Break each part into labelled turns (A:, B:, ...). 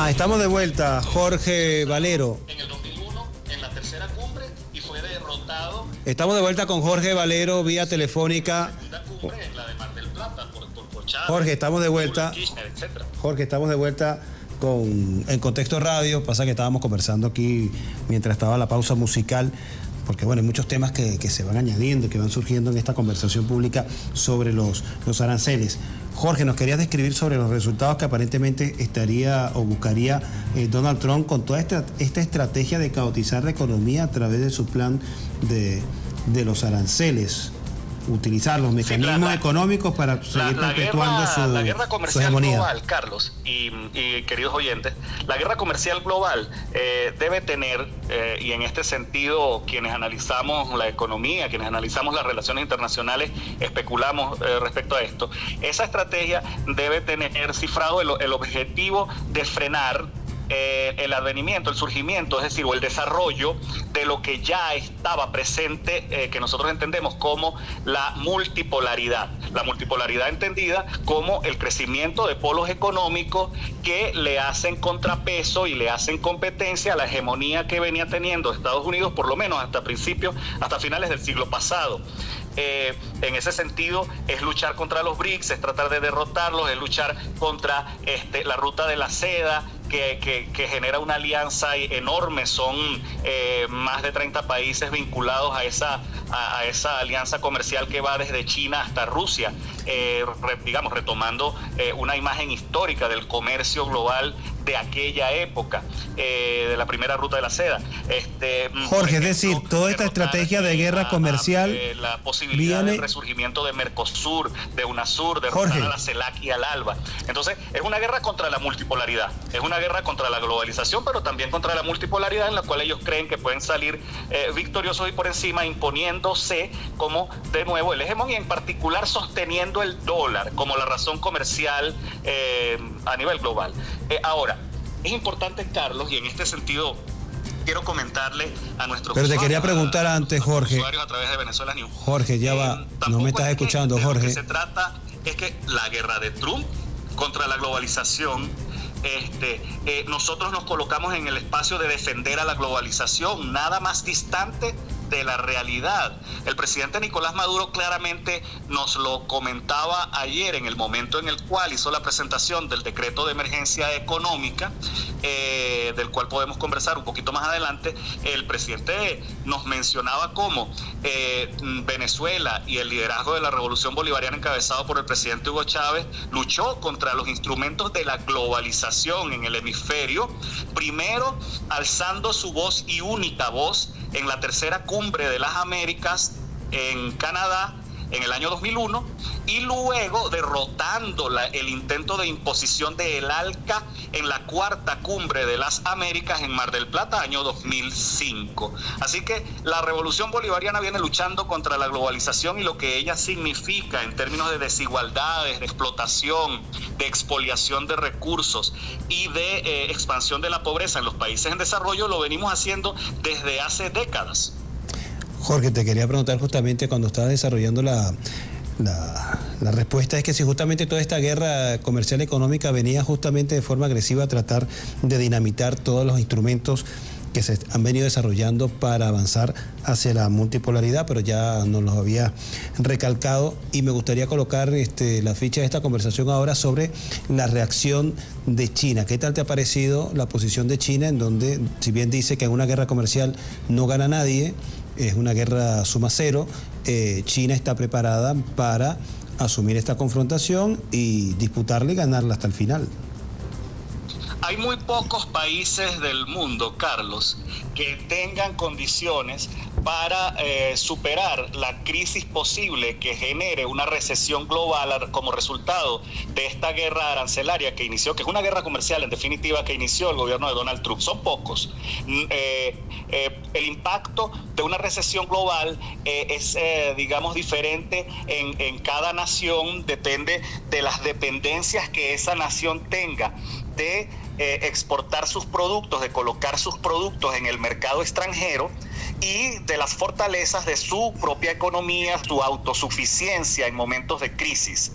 A: Estamos de vuelta, Jorge Valero.
B: En el 2001, en la tercera cumbre, y fue derrotado.
A: Estamos de vuelta con Jorge Valero vía telefónica.
B: En la segunda cumbre, en la de Mar del Plata, por Chávez,
A: Jorge, estamos de vuelta.
B: Kirchner, etcétera.
A: Jorge, estamos de vuelta en Contexto Radio. Pasa que estábamos conversando aquí mientras estaba la pausa musical, porque bueno, hay muchos temas que se van añadiendo, que van surgiendo en esta conversación pública sobre los aranceles. Jorge, nos querías describir sobre los resultados que aparentemente estaría o buscaría Donald Trump con toda esta estrategia de caotizar la economía a través de su plan de los aranceles. Utilizar los mecanismos económicos para seguir perpetuando
B: la guerra comercial
A: su hegemonía
B: global, Carlos y queridos oyentes. La guerra comercial global debe tener, y en este sentido, quienes analizamos la economía, quienes analizamos las relaciones internacionales, especulamos respecto a esto. Esa estrategia debe tener cifrado el objetivo de frenar el advenimiento, el surgimiento, es decir, o el desarrollo de lo que ya estaba presente, que nosotros entendemos como la multipolaridad entendida como el crecimiento de polos económicos que le hacen contrapeso y le hacen competencia a la hegemonía que venía teniendo Estados Unidos, por lo menos hasta finales del siglo pasado. En ese sentido es luchar contra los BRICS, es tratar de derrotarlos, es luchar contra la ruta de la seda, que genera una alianza enorme. Son más de 30 países vinculados a esa alianza comercial que va desde China hasta Rusia, retomando una imagen histórica del comercio global de aquella época, de la primera ruta de la seda.
A: Jorge, es decir, toda esta estrategia de guerra comercial
B: la posibilidad del resurgimiento de Mercosur, de UNASUR, de derrotar a la CELAC y al ALBA. Entonces, es una guerra contra la multipolaridad, es una guerra contra la globalización, pero también contra la multipolaridad, en la cual ellos creen que pueden salir victoriosos y por encima, imponiéndose como, de nuevo, el hegemón, y en particular sosteniendo el dólar como la razón comercial a nivel global. Ahora, es importante, Carlos, y en este sentido quiero comentarle a nuestros
A: Pero te quería preguntar antes, Jorge.
B: Usuarios a través de Venezuela News.
A: Jorge, ya va, no me estás escuchando, Jorge.
B: Lo que se trata es que la guerra de Trump contra la globalización, nosotros nos colocamos en el espacio de defender a la globalización, nada más distante de la realidad. El presidente Nicolás Maduro claramente nos lo comentaba ayer, en el momento en el cual hizo la presentación del decreto de emergencia económica, del cual podemos conversar un poquito más adelante. El presidente nos mencionaba cómo Venezuela y el liderazgo de la revolución bolivariana encabezado por el presidente Hugo Chávez luchó contra los instrumentos de la globalización en el hemisferio, primero alzando su voz y única voz en la tercera cumbre de las Américas en Canadá en el año 2001, y luego derrotando el intento de imposición del ALCA en la cuarta cumbre de las Américas en Mar del Plata, año 2005. Así que la revolución bolivariana viene luchando contra la globalización y lo que ella significa en términos de desigualdades, de explotación, de expoliación de recursos y de expansión de la pobreza en los países en desarrollo, lo venimos haciendo desde hace décadas.
A: Jorge, te quería preguntar justamente cuando estabas desarrollando la respuesta, es que si justamente toda esta guerra comercial económica venía justamente de forma agresiva a tratar de dinamitar todos los instrumentos que se han venido desarrollando para avanzar hacia la multipolaridad, pero ya nos los había recalcado, y me gustaría colocar la ficha de esta conversación ahora sobre la reacción de China. ¿Qué tal te ha parecido la posición de China, en donde, si bien dice que en una guerra comercial no gana nadie, es una guerra suma cero, China está preparada para asumir esta confrontación y disputarla y ganarla hasta el final?
B: Hay muy pocos países del mundo, Carlos, que tengan condiciones para superar la crisis posible que genere una recesión global como resultado de esta guerra arancelaria que inició, que es una guerra comercial en definitiva que inició el gobierno de Donald Trump. Son pocos. El impacto de una recesión global es, digamos, diferente en cada nación, depende de las dependencias que esa nación tenga de exportar sus productos, de colocar sus productos en el mercado extranjero, y de las fortalezas de su propia economía, su autosuficiencia en momentos de crisis.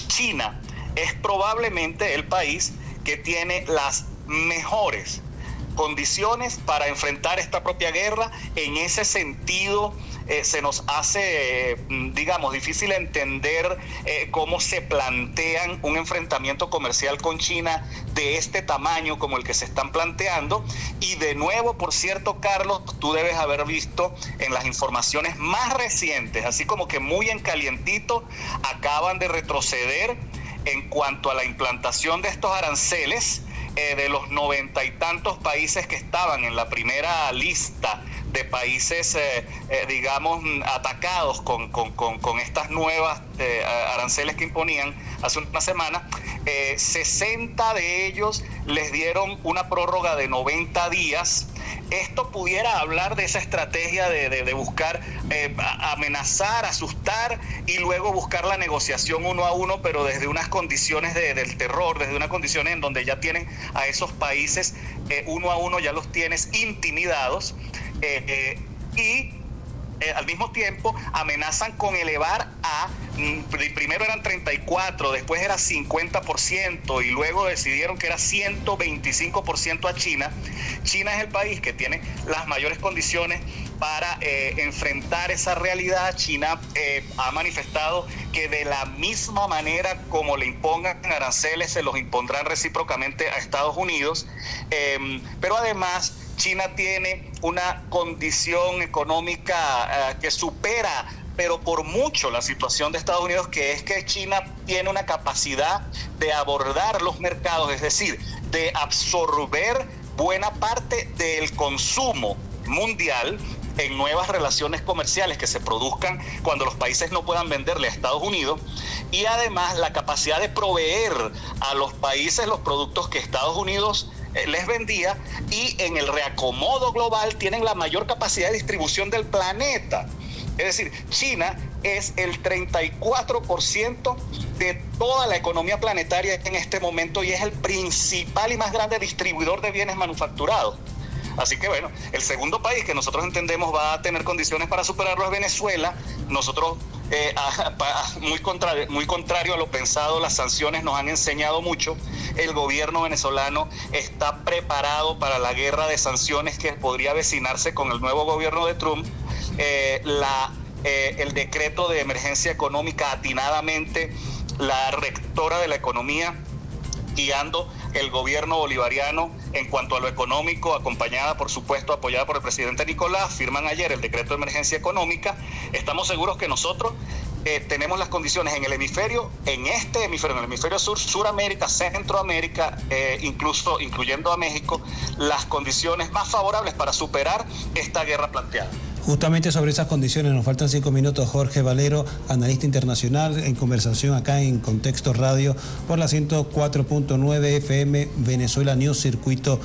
B: China es probablemente el país que tiene las mejores condiciones para enfrentar esta propia guerra. En ese sentido, se nos hace, digamos, difícil entender cómo se plantean un enfrentamiento comercial con China de este tamaño como el que se están planteando. Y de nuevo, por cierto, Carlos, tú debes haber visto en las informaciones más recientes, así como que muy en calientito, acaban de retroceder en cuanto a la implantación de estos aranceles. De los 90 y tantos países que estaban en la primera lista de países, digamos, atacados con estas nuevas aranceles que imponían hace una semana, 60 de ellos les dieron una prórroga de 90 días. Esto pudiera hablar de esa estrategia de buscar amenazar, asustar y luego buscar la negociación uno a uno, pero desde unas condiciones del terror, desde unas condiciones en donde ya tienen a esos países uno a uno, ya los tienes intimidados y al mismo tiempo amenazan con elevar a, primero eran 34, después era 50% y luego decidieron que era 125% a China. China es el país que tiene las mayores condiciones para enfrentar esa realidad. China ha manifestado que de la misma manera como le impongan aranceles, se los impondrán recíprocamente a Estados Unidos, pero además China tiene una condición económica que supera, pero por mucho, la situación de Estados Unidos, que es que China tiene una capacidad de abordar los mercados, es decir, de absorber buena parte del consumo mundial en nuevas relaciones comerciales que se produzcan cuando los países no puedan venderle a Estados Unidos, y además la capacidad de proveer a los países los productos que Estados Unidos les vendía, y en el reacomodo global tienen la mayor capacidad de distribución del planeta. Es decir, China es el 34% de toda la economía planetaria en este momento y es el principal y más grande distribuidor de bienes manufacturados. Así que bueno, el segundo país que nosotros entendemos va a tener condiciones para superarlo es Venezuela. Nosotros, muy contrario a lo pensado, las sanciones nos han enseñado mucho. El gobierno venezolano está preparado para la guerra de sanciones que podría avecinarse con el nuevo gobierno de Trump. El decreto de emergencia económica, atinadamente, la rectora de la economía guiando el gobierno bolivariano en cuanto a lo económico, acompañada, por supuesto, apoyada por el presidente Nicolás, firman ayer el decreto de emergencia económica. Estamos seguros que nosotros tenemos las condiciones en el hemisferio, en este hemisferio, en el hemisferio sur, Suramérica, Centroamérica, incluyendo a México, las condiciones más favorables para superar esta guerra planteada.
A: Justamente sobre esas condiciones, nos faltan 5 minutos. Jorge Valero, analista internacional, en conversación acá en Contexto Radio por la 104.9 FM Venezuela News Circuito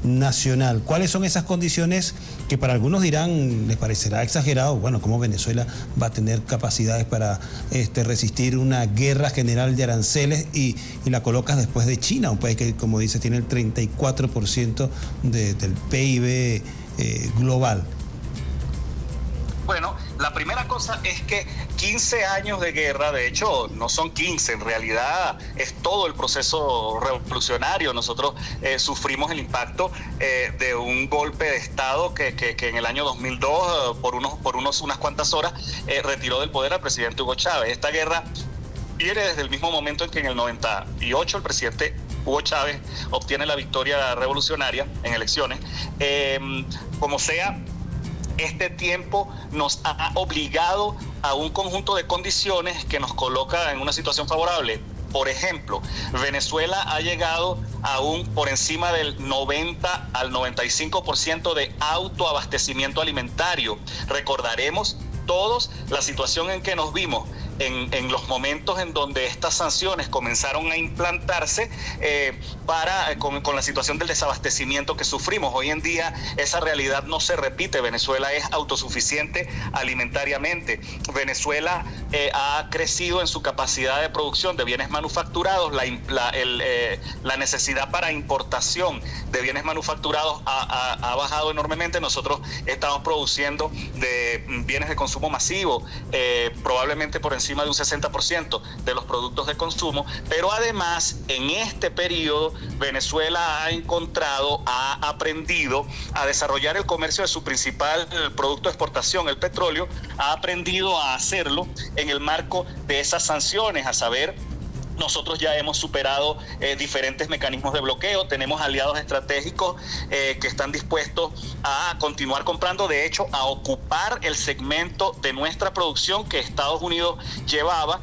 A: Nacional. ¿Cuáles son esas condiciones que para algunos dirán, les parecerá exagerado? Bueno, ¿cómo Venezuela va a tener capacidades para resistir una guerra general de aranceles y la colocas después de China, un país que, como dice, tiene el 34% del PIB global?
B: Bueno, la primera cosa es que 15 años de guerra, de hecho no son 15, en realidad es todo el proceso revolucionario. Nosotros sufrimos el impacto de un golpe de Estado que en el año 2002, por unas cuantas horas, retiró del poder al presidente Hugo Chávez. Esta guerra viene desde el mismo momento en que en el 98 el presidente Hugo Chávez obtiene la victoria revolucionaria en elecciones. Como sea, este tiempo nos ha obligado a un conjunto de condiciones que nos coloca en una situación favorable. Por ejemplo, Venezuela ha llegado aún por encima del 90 al 95% de autoabastecimiento alimentario. Recordaremos todos la situación en que nos vimos en los momentos en donde estas sanciones comenzaron a implantarse con la situación del desabastecimiento que sufrimos. Hoy en día esa realidad no se repite. Venezuela es autosuficiente alimentariamente. Venezuela ha crecido en su capacidad de producción de bienes manufacturados. La necesidad para importación de bienes manufacturados ha bajado enormemente. Nosotros estamos produciendo de bienes de consumo masivo probablemente por encima encima de un 60% de los productos de consumo, pero además en este periodo Venezuela ha aprendido a desarrollar el comercio de su principal producto de exportación, el petróleo, ha aprendido a hacerlo en el marco de esas sanciones, a saber, nosotros ya hemos superado diferentes mecanismos de bloqueo, tenemos aliados estratégicos que están dispuestos a continuar comprando, de hecho, a ocupar el segmento de nuestra producción que Estados Unidos llevaba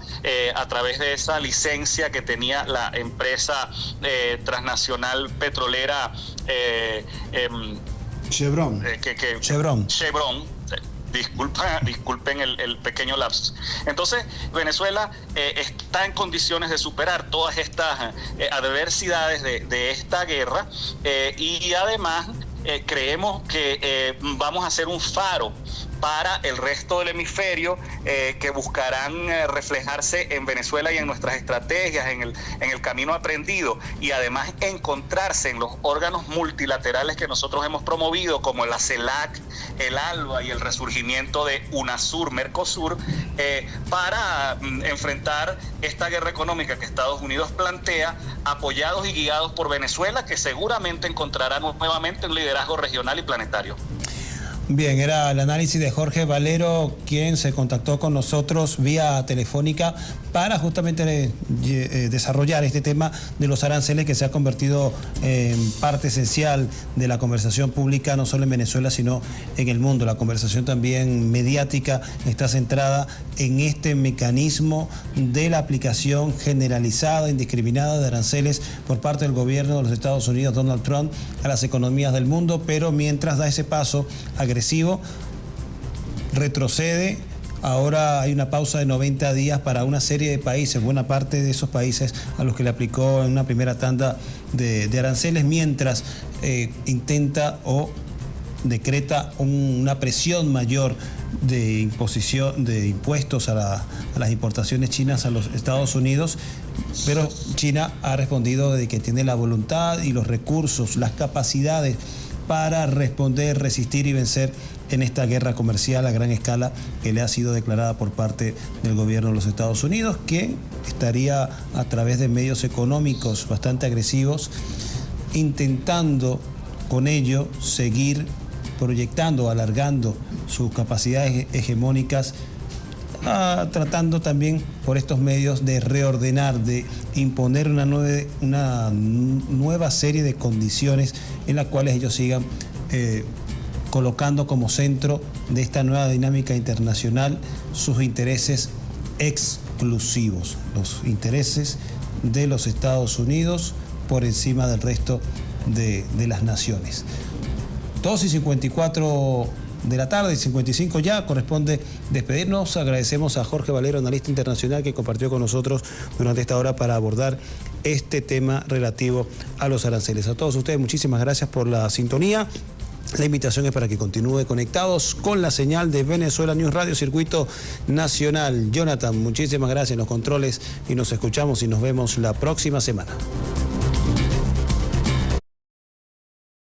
B: a través de esa licencia que tenía la empresa transnacional petrolera
A: Chevron.
B: Chevron. Disculpen el pequeño lapsus. Entonces, Venezuela está en condiciones de superar todas estas adversidades de esta guerra y además creemos que vamos a ser un faro para el resto del hemisferio que buscarán reflejarse en Venezuela y en nuestras estrategias, en el camino aprendido, y además encontrarse en los órganos multilaterales que nosotros hemos promovido, como la CELAC, el ALBA y el resurgimiento de UNASUR, Mercosur, para enfrentar esta guerra económica que Estados Unidos plantea, apoyados y guiados por Venezuela, que seguramente encontrará nuevamente un liderazgo regional y planetario.
A: Bien, era el análisis de Jorge Valero, quien se contactó con nosotros vía telefónica para justamente desarrollar este tema de los aranceles, que se ha convertido en parte esencial de la conversación pública, no solo en Venezuela, sino en el mundo. La conversación también mediática está centrada en este mecanismo de la aplicación generalizada, indiscriminada de aranceles por parte del gobierno de los Estados Unidos, Donald Trump, a las economías del mundo, pero mientras da ese paso agresivo, retrocede. Ahora hay una pausa de 90 días para una serie de países, buena parte de esos países a los que le aplicó en una primera tanda de aranceles, mientras intenta o decreta una presión mayor de imposición de impuestos a las importaciones chinas a los Estados Unidos, pero China ha respondido de que tiene la voluntad y los recursos, las capacidades para responder, resistir y vencer en esta guerra comercial a gran escala que le ha sido declarada por parte del gobierno de los Estados Unidos, que estaría a través de medios económicos bastante agresivos, intentando con ello seguir proyectando, alargando sus capacidades hegemónicas, tratando también por estos medios de reordenar, de imponer una nueva serie de condiciones en las cuales ellos sigan colocando como centro de esta nueva dinámica internacional sus intereses exclusivos, los intereses de los Estados Unidos por encima del resto de las naciones. 2:54 de la tarde, 55 ya, corresponde despedirnos. Agradecemos a Jorge Valero, analista internacional, que compartió con nosotros durante esta hora para abordar este tema relativo a los aranceles. A todos ustedes, muchísimas gracias por la sintonía. La invitación es para que continúe conectados con la señal de Venezuela News Radio, Circuito Nacional. Jonathan, muchísimas gracias en los controles y nos escuchamos y nos vemos la próxima semana.